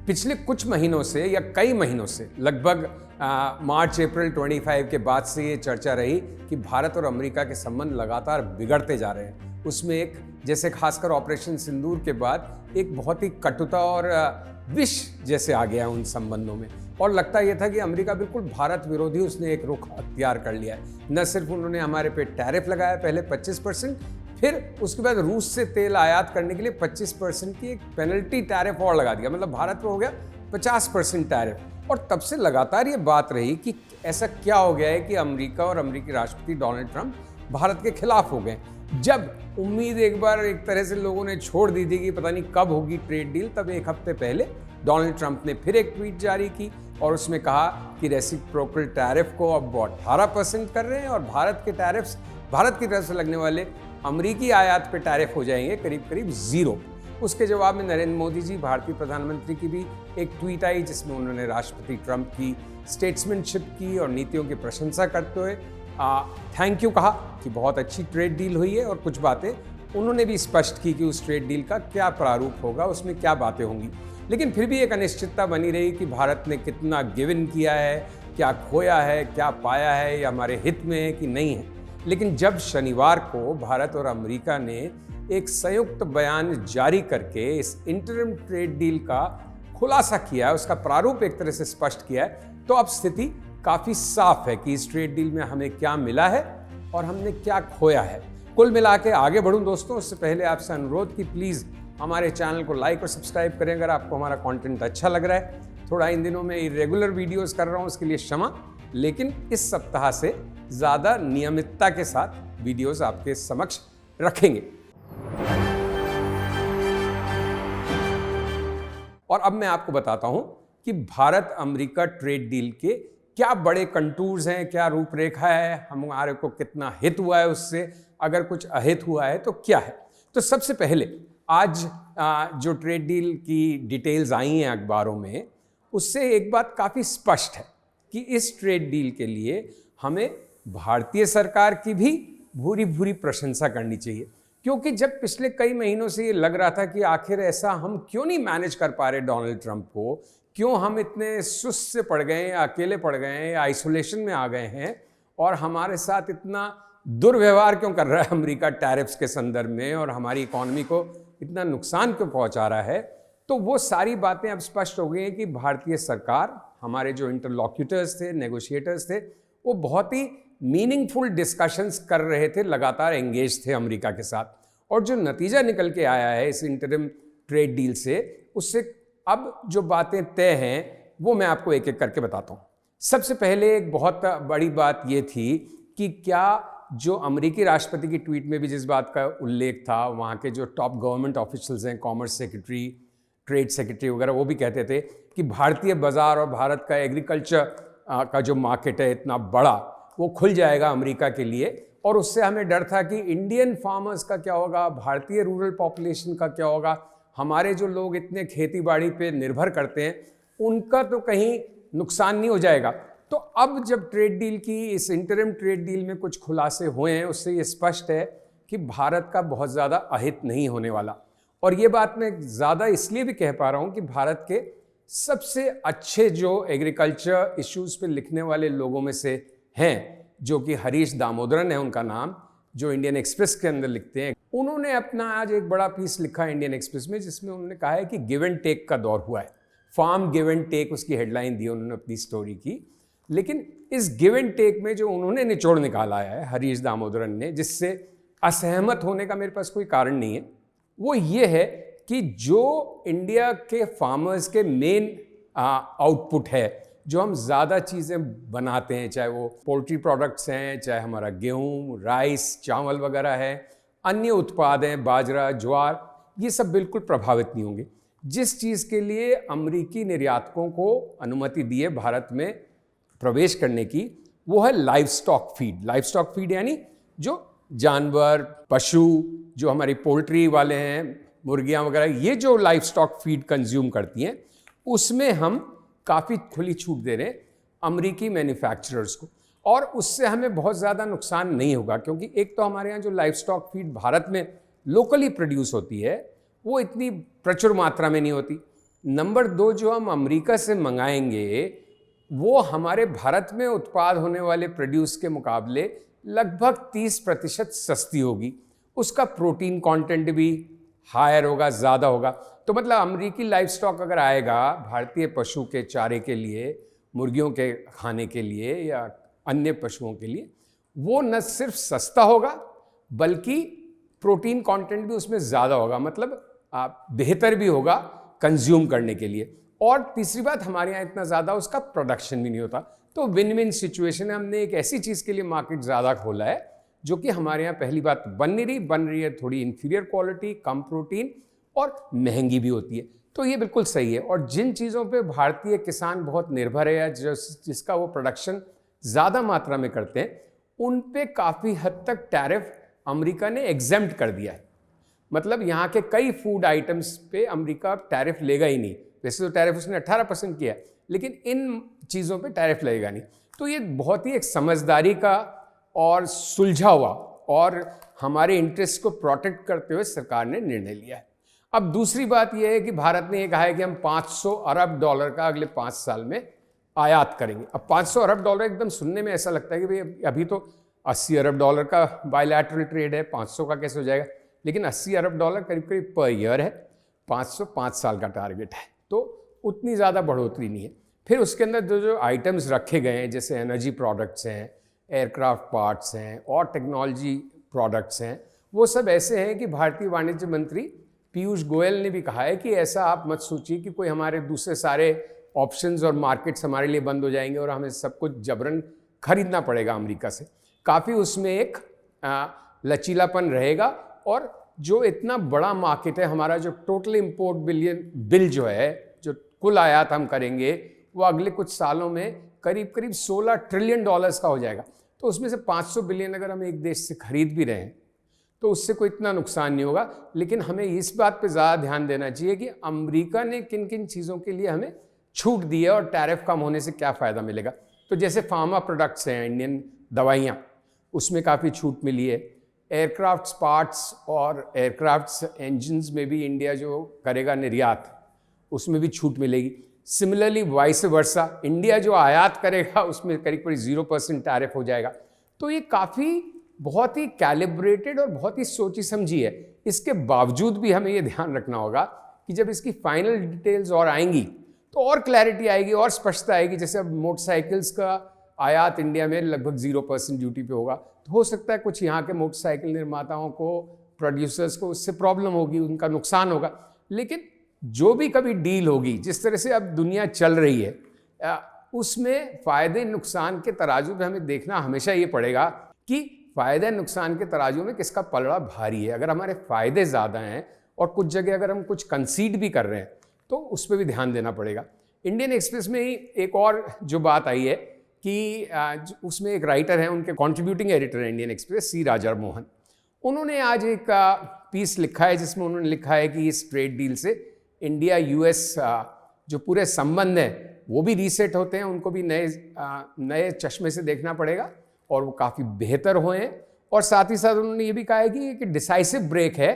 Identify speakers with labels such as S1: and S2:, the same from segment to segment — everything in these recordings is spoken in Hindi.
S1: पिछले कुछ महीनों से या कई महीनों से लगभग मार्च अप्रैल 25 के बाद से ये चर्चा रही कि भारत और अमेरिका के संबंध लगातार बिगड़ते जा रहे हैं। उसमें एक जैसे खासकर ऑपरेशन सिंदूर के बाद एक बहुत ही कटुता और विष जैसे आ गया उन संबंधों में, और लगता यह था कि अमेरिका बिल्कुल भारत विरोधी उसने एक रुख अख्तियार कर लिया है। न सिर्फ उन्होंने हमारे पे टैरिफ लगाया पहले 25%, फिर उसके बाद रूस से तेल आयात करने के लिए 25% की एक पेनल्टी टैरिफ और लगा दिया, मतलब भारत पर हो गया 50% टैरिफ। और तब से लगातार ये बात रही कि ऐसा क्या हो गया है कि अमेरिका और अमेरिकी राष्ट्रपति डोनाल्ड ट्रंप भारत के खिलाफ हो गए। जब उम्मीद एक बार एक तरह से लोगों ने छोड़ दी थी कि पता नहीं कब होगी ट्रेड डील, तब एक हफ्ते पहले डोनाल्ड ट्रंप ने फिर एक ट्वीट जारी की और उसमें कहा कि रेसिप्रोकल टैरिफ को अब वो 18% कर रहे हैं और भारत के टैरिफ्स, भारत की तरफ से लगने वाले अमेरिकी आयात पे टैरिफ हो जाएंगे करीब करीब 0। उसके जवाब में नरेंद्र मोदी जी, भारतीय प्रधानमंत्री की भी एक ट्वीट आई जिसमें उन्होंने राष्ट्रपति ट्रंप की स्टेट्समैनशिप की और नीतियों की प्रशंसा करते हुए थैंक यू कहा कि बहुत अच्छी ट्रेड डील हुई है, और कुछ बातें उन्होंने भी स्पष्ट की कि उस ट्रेड डील का क्या प्रारूप होगा, उसमें क्या बातें होंगी। लेकिन फिर भी एक अनिश्चितता बनी रही कि भारत ने कितना गिव इन किया है, क्या खोया है, क्या पाया है, या हमारे हित में है कि नहीं है। लेकिन जब शनिवार को भारत और अमेरिका ने एक संयुक्त बयान जारी करके इस इंटरिम ट्रेड डील का खुलासा किया, उसका प्रारूप एक तरह से स्पष्ट किया है, तो अब स्थिति काफी साफ है कि इस ट्रेड डील में हमें क्या मिला है और हमने क्या खोया है। कुल मिला के आगे बढ़ूं दोस्तों, उससे पहले आपसे अनुरोध कि प्लीज हमारे चैनल को लाइक और सब्सक्राइब करें अगर आपको हमारा कंटेंट अच्छा लग रहा है। थोड़ा इन दिनों में इरेगुलर वीडियोस कर रहा हूं, उसके लिए क्षमा, लेकिन इस सप्ताह से ज्यादा नियमितता के साथ वीडियोस आपके समक्ष रखेंगे। और अब मैं आपको बताता हूं कि भारत अमेरिका ट्रेड डील के क्या बड़े कंटूर्स हैं, क्या रूपरेखा है, हमारे को कितना हित हुआ है उससे, अगर कुछ अहित हुआ है तो क्या है। तो सबसे पहले आज जो ट्रेड डील की डिटेल्स आई हैं अखबारों में, उससे एक बात काफ़ी स्पष्ट है कि इस ट्रेड डील के लिए हमें भारतीय सरकार की भी भूरी भूरी प्रशंसा करनी चाहिए। क्योंकि जब पिछले कई महीनों से ये लग रहा था कि आखिर ऐसा हम क्यों नहीं मैनेज कर पा रहे डोनाल्ड ट्रंप को, क्यों हम इतने सुस्त से पड़ गए हैं, अकेले पड़ गए हैं, आइसोलेशन में आ गए हैं, और हमारे साथ इतना दुर्व्यवहार क्यों कर रहा है अमेरिका टैरिफ्स के संदर्भ में, और हमारी इकोनॉमी को इतना नुकसान क्यों पहुंचा रहा है। तो वो सारी बातें अब स्पष्ट हो गई हैं कि भारतीय सरकार, हमारे जो इंटरलॉक्यूटर्स थे, नेगोशिएटर्स थे, वो बहुत ही मीनिंगफुल डिस्कशंस कर रहे थे, लगातार एंगेज थे अमेरिका के साथ। और जो नतीजा निकल के आया है इस इंटरिम ट्रेड डील से, उससे अब जो बातें तय हैं वो मैं आपको एक एक करके बताता हूँ। सबसे पहले एक बहुत बड़ी बात ये थी कि क्या जो अमेरिकी राष्ट्रपति की ट्वीट में भी जिस बात का उल्लेख था, वहाँ के जो टॉप गवर्नमेंट ऑफिशियल्स हैं, कॉमर्स सेक्रेटरी, ट्रेड सेक्रेटरी वगैरह, वो भी कहते थे कि भारतीय बाजार और भारत का एग्रीकल्चर का जो मार्केट है इतना बड़ा, वो खुल जाएगा अमेरिका के लिए। और उससे हमें डर था कि इंडियन फार्मर्स का क्या होगा, भारतीय रूरल पॉपुलेशन का क्या होगा, हमारे जो लोग इतने खेती बाड़ी पे निर्भर करते हैं उनका तो कहीं नुकसान नहीं हो जाएगा। तो अब जब ट्रेड डील की, इस इंटरिम ट्रेड डील में कुछ खुलासे हुए हैं, उससे ये स्पष्ट है कि भारत का बहुत ज़्यादा अहित नहीं होने वाला। और ये बात मैं ज़्यादा इसलिए भी कह पा रहा हूँ कि भारत के सबसे अच्छे जो एग्रीकल्चर इश्यूज़ पे लिखने वाले लोगों में से हैं, जो कि हरीश दामोदरन है उनका नाम, जो इंडियन एक्सप्रेस के अंदर लिखते हैं, उन्होंने अपना आज एक बड़ा पीस लिखा है इंडियन एक्सप्रेस में, जिसमें उन्होंने कहा है कि गिव एंड टेक का दौर हुआ है। फार्म गिव एंड टेक उसकी हेडलाइन दी उन्होंने अपनी स्टोरी की। लेकिन इस गिव एंड टेक में जो उन्होंने निचोड़ निकाला है हरीश दामोदरन ने, जिससे असहमत होने का मेरे पास कोई कारण नहीं है, वो ये है कि जो इंडिया के फार्मर्स के मेन आउटपुट है, जो हम ज़्यादा चीज़ें बनाते हैं, चाहे वो पोल्ट्री प्रोडक्ट्स हैं, चाहे हमारा गेहूँ, राइस, चावल वगैरह है, अन्य उत्पाद हैं, बाजरा, ज्वार, ये सब बिल्कुल प्रभावित नहीं होंगे। जिस चीज़ के लिए अमेरिकी निर्यातकों को अनुमति दी है भारत में प्रवेश करने की, वो है live stock feed. Live stock feed यानी जो जानवर, पशु, जो हमारी पोल्ट्री वाले हैं, मुर्गियाँ वगैरह, ये जो लाइव स्टॉक फीड कंज्यूम करती हैं, उसमें हम काफ़ी खुली छूट दे रहे हैं अमेरिकी मैन्युफैक्चरर्स को। और उससे हमें बहुत ज़्यादा नुकसान नहीं होगा, क्योंकि एक तो हमारे यहाँ जो लाइव स्टॉक फीड भारत में लोकली प्रोड्यूस होती है वो इतनी प्रचुर मात्रा में नहीं होती। नंबर 2, जो हम अमेरिका से मंगाएंगे वो हमारे भारत में उत्पाद होने वाले प्रोड्यूस के मुकाबले लगभग 30% सस्ती होगी। उसका प्रोटीन कंटेंट भी हायर होगा, ज़्यादा होगा। तो मतलब अमेरिकी लाइफ स्टॉक अगर आएगा भारतीय पशु के चारे के लिए, मुर्गियों के खाने के लिए या अन्य पशुओं के लिए, वो न सिर्फ सस्ता होगा बल्कि प्रोटीन कंटेंट भी उसमें ज़्यादा होगा, मतलब बेहतर भी होगा कंज्यूम करने के लिए। और तीसरी बात, हमारे यहाँ इतना ज़्यादा उसका प्रोडक्शन भी नहीं होता। तो विन विन सिचुएशन है। हमने एक ऐसी चीज़ के लिए मार्केट ज़्यादा खोला है जो कि हमारे यहाँ पहली बात बन रही है थोड़ी इन्फीरियर क्वालिटी, कम प्रोटीन और महंगी भी होती है। तो ये बिल्कुल सही है। और जिन चीज़ों पे भारतीय किसान बहुत निर्भर है या जिसका वो प्रोडक्शन ज़्यादा मात्रा में करते हैं, उन पे काफ़ी हद तक टैरिफ अमेरिका ने एग्जेम्प्ट कर दिया है। मतलब यहाँ के कई फूड आइटम्स पे अमेरिका टैरिफ लेगा ही नहीं। वैसे तो टैरिफ उसने 18% किया है, लेकिन इन चीज़ों पे टैरिफ लगेगा नहीं। तो ये बहुत ही एक समझदारी का और सुलझा हुआ और हमारे इंटरेस्ट को प्रोटेक्ट करते हुए सरकार ने निर्णय लिया है। अब दूसरी बात यह है कि भारत ने ये कहा है कि हम $500 अरब का अगले 5 साल में आयात करेंगे। अब $500 अरब एकदम सुनने में ऐसा लगता है कि भाई अभी तो $80 अरब का बायलैटरल ट्रेड है, 500 का कैसे हो जाएगा? लेकिन $80 अरब करीब करीब पर ईयर है, 500 5 साल का टारगेट है, तो उतनी ज़्यादा बढ़ोतरी नहीं है। फिर उसके अंदर जो आइटम्स रखे गए हैं, जैसे एनर्जी प्रोडक्ट्स हैं, एयरक्राफ्ट पार्ट्स हैं और टेक्नोलॉजी प्रोडक्ट्स हैं, वो सब ऐसे हैं कि भारतीय वाणिज्य मंत्री पीयूष गोयल ने भी कहा है कि ऐसा आप मत सोचिए कि कोई हमारे दूसरे सारे ऑप्शंस और मार्केट्स हमारे लिए बंद हो जाएंगे और हमें सब कुछ जबरन खरीदना पड़ेगा अमेरिका से। काफ़ी उसमें एक लचीलापन रहेगा। और जो इतना बड़ा मार्केट है हमारा, जो टोटल इम्पोर्ट बिल जो है, जो कुल आयात हम करेंगे, वो अगले कुछ सालों में करीब करीब $16 ट्रिलियन का हो जाएगा। तो उसमें से 500 बिलियन अगर हम एक देश से खरीद भी रहे हैं तो उससे कोई इतना नुकसान नहीं होगा। लेकिन हमें इस बात पे ज़्यादा ध्यान देना चाहिए कि अमेरिका ने किन किन चीज़ों के लिए हमें छूट दी है और टैरिफ कम होने से क्या फ़ायदा मिलेगा। तो जैसे फार्मा प्रोडक्ट्स हैं, इंडियन दवाइयाँ, उसमें काफ़ी छूट मिली है। एयरक्राफ्ट पार्ट्स और एयरक्राफ्ट इंजन्स में भी इंडिया जो करेगा निर्यात, उसमें भी छूट मिलेगी। सिमिलरली वाइस वर्सा, इंडिया जो आयात करेगा उसमें करीब करीब 0% टैरिफ हो जाएगा। तो ये काफ़ी बहुत ही कैलिब्रेटेड और बहुत ही सोची समझी है। इसके बावजूद भी हमें ये ध्यान रखना होगा कि जब इसकी फाइनल डिटेल्स और आएंगी तो और क्लैरिटी आएगी और स्पष्टता आएगी। जैसे अब मोटरसाइकिल्स का आयात इंडिया में लगभग 0% ड्यूटी पे होगा, तो हो सकता है कुछ यहाँ के मोटरसाइकिल निर्माताओं को, प्रोड्यूसर्स को उससे प्रॉब्लम होगी, उनका नुकसान होगा। लेकिन जो भी कभी डील होगी, जिस तरह से अब दुनिया चल रही है, उसमें फ़ायदे नुकसान के तराजू में हमें देखना हमेशा ये पड़ेगा कि फ़ायदे नुकसान के तराजू में किसका पलड़ा भारी है। अगर हमारे फ़ायदे ज़्यादा हैं और कुछ जगह अगर हम कुछ कंसीड भी कर रहे हैं तो उस पर भी ध्यान देना पड़ेगा। इंडियन एक्सप्रेस में ही एक और जो बात आई है कि उसमें एक राइटर हैं, उनके कंट्रीब्यूटिंग एडिटर हैं इंडियन एक्सप्रेस, सी राजा मोहन। उन्होंने आज एक पीस लिखा है जिसमें उन्होंने लिखा है कि इस ट्रेड डील से इंडिया यूएस जो पूरे संबंध हैं वो भी रीसेट होते हैं, उनको भी नए चश्मे से देखना पड़ेगा और वो काफ़ी बेहतर हुए। और साथ ही साथ उन्होंने ये भी कहा है कि एक डिसाइसिव ब्रेक है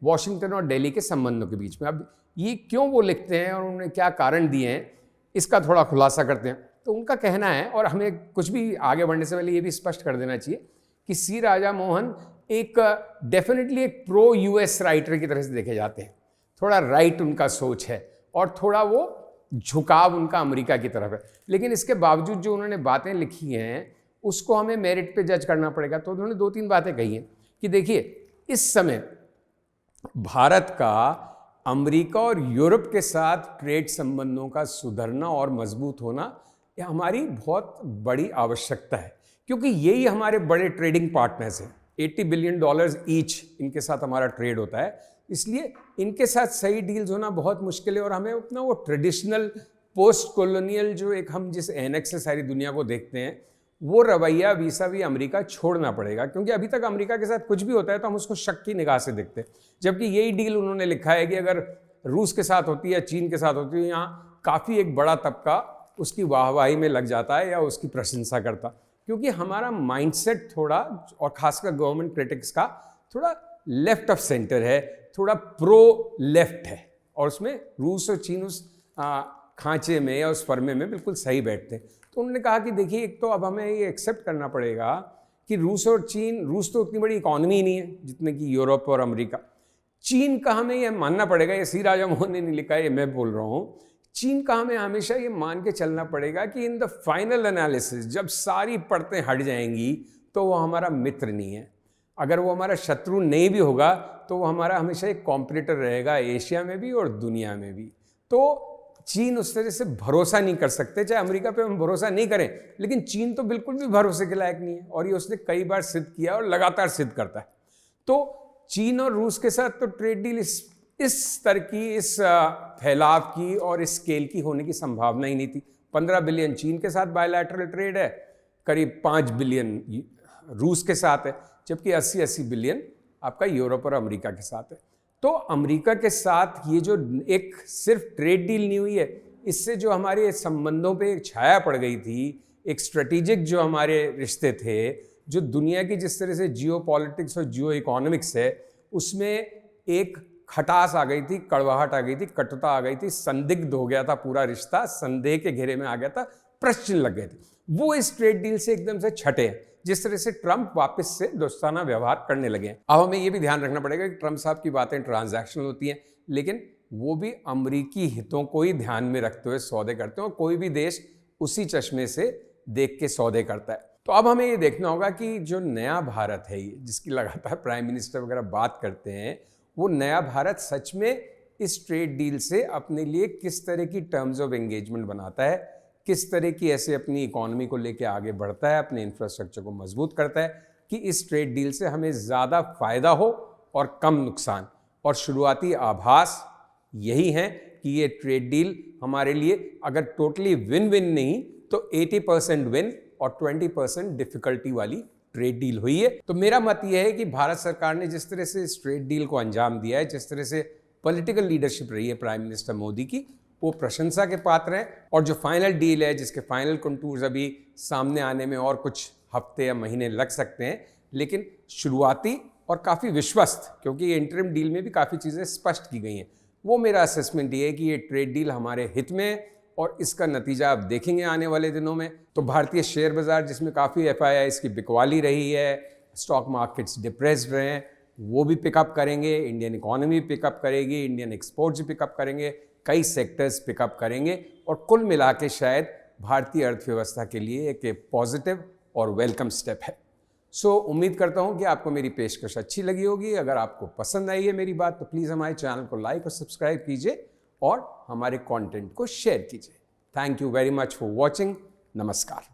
S1: वॉशिंगटन और दिल्ली के संबंधों के बीच में। अब ये क्यों वो लिखते हैं और उन्होंने क्या कारण दिए हैं, इसका थोड़ा खुलासा करते हैं। तो उनका कहना है, और हमें कुछ भी आगे बढ़ने से पहले ये भी स्पष्ट कर देना चाहिए कि सी राजा मोहन एक डेफिनेटली एक प्रो यूएस राइटर की तरह से देखे जाते हैं। थोड़ा राइट उनका सोच है और थोड़ा वो झुकाव उनका अमेरिका की तरफ है। लेकिन इसके बावजूद जो उन्होंने बातें लिखी हैं उसको हमें मेरिट पे जज करना पड़ेगा। तो उन्होंने 2-3 बातें कही हैं कि देखिए, इस समय भारत का अमेरिका और यूरोप के साथ ट्रेड संबंधों का सुधरना और मजबूत होना यह हमारी बहुत बड़ी आवश्यकता है, क्योंकि यही हमारे बड़े ट्रेडिंग पार्टनर्स हैं। $80 बिलियन ईच इनके साथ हमारा ट्रेड होता है, इसलिए इनके साथ सही डील्स होना बहुत मुश्किल है। और हमें अपना वो ट्रेडिशनल पोस्ट कॉलोनियल जो एक हम जिस एनेक्स से सारी दुनिया को देखते हैं, वो रवैया वीसावी अमेरिका छोड़ना पड़ेगा। क्योंकि अभी तक अमेरिका के साथ कुछ भी होता है तो हम उसको शक की निगाह से देखते हैं, जबकि यही डील उन्होंने लिखा है कि अगर रूस के साथ होती है, चीन के साथ होती है, यहाँ काफ़ी एक बड़ा तबका उसकी वाहवाही में लग जाता है या उसकी प्रशंसा करता। क्योंकि हमारा माइंडसेट थोड़ा, और खासकर गवर्नमेंट क्रिटिक्स का, थोड़ा लेफ्ट ऑफ सेंटर है, थोड़ा प्रो लेफ्ट है। और उसमें रूस और चीन उस खांचे में या उस फर्मे में बिल्कुल सही बैठते हैं। तो उन्होंने कहा कि देखिए, एक तो अब हमें ये एक्सेप्ट करना पड़ेगा कि रूस और चीन, रूस तो उतनी बड़ी इकॉनमी नहीं है जितने कि यूरोप और अमेरिका। चीन का हमें यह मानना पड़ेगा, ये सी राजा मोहन ने नहीं लिखा है, ये मैं बोल रहा हूँ, चीन का हमें हमेशा ये मान के चलना पड़ेगा कि इन द फाइनल एनालिसिस जब सारी परतें हट जाएंगी तो वो हमारा मित्र नहीं है। अगर वो हमारा शत्रु नहीं भी होगा तो वो हमारा हमेशा एक कॉम्पिटिटर रहेगा, एशिया में भी और दुनिया में भी। तो चीन उस तरह से भरोसा नहीं कर सकते, चाहे अमेरिका पे हम भरोसा नहीं करें, लेकिन चीन तो बिल्कुल भी भरोसे के लायक नहीं है और ये उसने कई बार सिद्ध किया और लगातार सिद्ध करता है। तो चीन और रूस के साथ तो ट्रेड डील इस स्तर की, इस फैलाव की और इस स्केल की होने की संभावना ही नहीं थी। 15 बिलियन चीन के साथ बायलैटरल ट्रेड है, करीब 5 बिलियन रूस के साथ है, जबकि 80-80 बिलियन आपका यूरोप और अमेरिका के साथ है। तो अमेरिका के साथ ये जो एक सिर्फ ट्रेड डील नहीं हुई है, इससे जो हमारे संबंधों पे एक छाया पड़ गई थी, एक स्ट्रेटेजिक जो हमारे रिश्ते थे, जो दुनिया की जिस तरह से जियो पॉलिटिक्स और जियो इकोनॉमिक्स है, उसमें एक खटास आ गई थी, कड़वाहट आ गई थी, कटुता आ गई थी, संदिग्ध हो गया था पूरा रिश्ता, संदेह के घेरे में आ गया था, प्रश्न लग गए थे। वो इस ट्रेड डील से एकदम से छटे हैं, जिस तरह से ट्रंप वापस से दोस्ताना व्यवहार करने लगे हैं। अब हमें ये भी ध्यान रखना पड़ेगा कि ट्रंप साहब की बातें ट्रांजैक्शनल होती हैं, लेकिन वो भी अमरीकी हितों को ही ध्यान में रखते हुए सौदे करते हैं और कोई भी देश उसी चश्मे से देख के सौदे करता है। तो अब हमें ये देखना होगा कि जो नया भारत है, ये जिसकी लगातार प्राइम मिनिस्टर वगैरह बात करते हैं, वो नया भारत सच में इस ट्रेड डील से अपने लिए किस तरह की टर्म्स ऑफ एंगेजमेंट बनाता है, किस तरह की ऐसे अपनी इकोनॉमी को लेके आगे बढ़ता है, अपने इंफ्रास्ट्रक्चर को मजबूत करता है कि इस ट्रेड डील से हमें ज़्यादा फायदा हो और कम नुकसान। और शुरुआती आभास यही है कि ये ट्रेड डील हमारे लिए अगर टोटली विन विन नहीं तो 80% विन और 20% डिफिकल्टी वाली ट्रेड डील हुई है। तो मेरा मत यह है कि भारत सरकार ने जिस तरह से इस ट्रेड डील को अंजाम दिया है, जिस तरह से पॉलिटिकल लीडरशिप रही है प्राइम मिनिस्टर मोदी की, वो प्रशंसा के पात्र है। और जो फाइनल डील है, जिसके फाइनल कंटूर्स अभी सामने आने में और कुछ हफ्ते या महीने लग सकते हैं, लेकिन शुरुआती और काफ़ी विश्वस्त, क्योंकि ये इंटरिम डील में भी काफ़ी चीज़ें स्पष्ट की गई हैं, वो मेरा असेसमेंट ये है कि ये ट्रेड डील हमारे हित में है और इसका नतीजा आप देखेंगे आने वाले दिनों में। तो भारतीय शेयर बाजार, जिसमें काफ़ी FIIs की बिकवाली रही है, स्टॉक मार्केट्स डिप्रेस्ड रहे हैं, वो भी पिकअप करेंगे, इंडियन इकोनॉमी पिकअप करेगी, इंडियन एक्सपोर्ट्स पिकअप करेंगे, कई सेक्टर्स पिकअप करेंगे और कुल मिला के शायद भारतीय अर्थव्यवस्था के लिए एक पॉजिटिव और वेलकम स्टेप है। सो उम्मीद करता हूँ कि आपको मेरी पेशकश अच्छी लगी होगी। अगर आपको पसंद आई है मेरी बात तो प्लीज़ हमारे चैनल को लाइक और सब्सक्राइब कीजिए और हमारे कंटेंट को शेयर कीजिए। Thank you very much for watching. नमस्कार।